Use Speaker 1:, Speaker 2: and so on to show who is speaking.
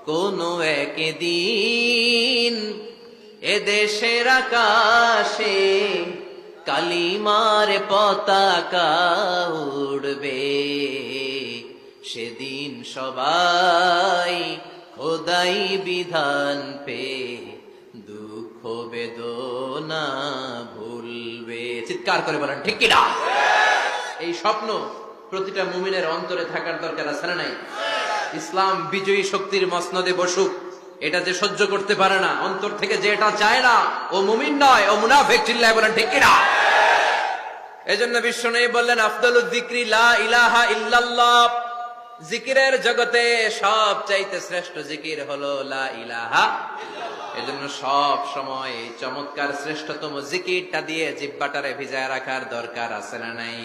Speaker 1: কোনো একদিন এদেশের আকাশে কালিমার পতাকা উড়বে, সেদিন সবাই খোদাই বিধান পে দুঃখ বেদনা ভুলবে। চিৎকার করে বলেন ঠিক কিনা? এই স্বপ্ন প্রতিটা মুমিনের অন্তরে থাকার দরকার আছে না নাই? ইসলাম বিজয়ী শক্তির মসনদে বসুক, এটা যে সহ্য করতে পারে না, অন্তর থেকে যে এটা চায় না, ও মুমিন নয়, ও মুনাফিক। চিল্লায় বলেন ঠিক কিনা? এজন্য বিশ্বনবী বললেন, আফদালুয যিকরি লা ইলাহা ইল্লাল্লাহ। জিকিরের জগতে সব চাইতে শ্রেষ্ঠ জিকির হলো লা ইলাহা ইল্লাল্লাহ। এজন্য সব সময় এই চমৎকার শ্রেষ্ঠতম জিকিরটা দিয়ে জিহ্বাটারে ভিজায় রাখার দরকার আছে না নাই?